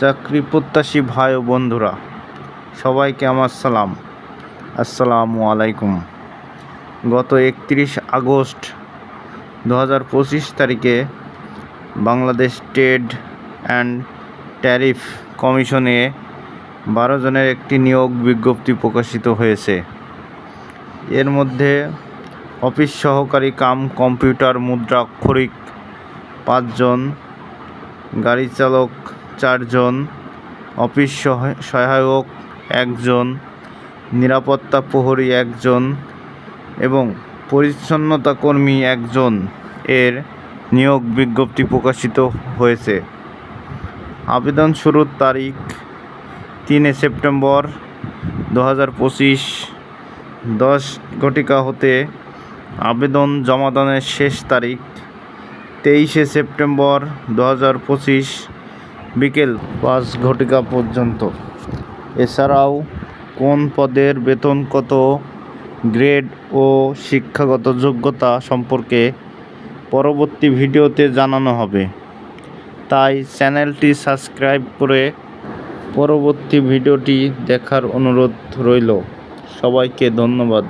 চাকরি প্রত্যাশী ভাই ও বন্ধুরা, সবাইকে আমার আসসালামু আলাইকুম। গত 31 আগস্ট 2025 তারিখে বাংলাদেশ ট্রেড অ্যান্ড ট্যারিফ কমিশনে 12 জনের একটি নিয়োগ বিজ্ঞপ্তি প্রকাশিত হয়েছে। এর মধ্যে অফিস সহকারী কাম কম্পিউটার মুদ্রাক্ষরিক 5 জন, গাড়ি চালক 4 জন, অফিস সহায়ক 1 জন, নিরাপত্তা প্রহরী 1 জন এবং পরিচ্ছন্নতা কর্মী 1 জন এর নিয়োগ বিজ্ঞপ্তি প্রকাশিত হয়েছে। আবেদন শুরুর তারিখ 3 সেপ্টেম্বর 2025 10 ঘটিকা হতে আবেদন জমাদানের শেষ তারিখ 23 সেপ্টেম্বর 2025 বিকেল 5 ঘটিকা পর্যন্ত। এছাড়াও কোন পদের বেতন কত, গ্রেড ও শিক্ষাগত যোগ্যতা সম্পর্কে পরবর্তী ভিডিওতে জানানো হবে, তাই চ্যানেলটি সাবস্ক্রাইব করে পরবর্তী ভিডিওটি দেখার অনুরোধ রইল। সবাইকে ধন্যবাদ।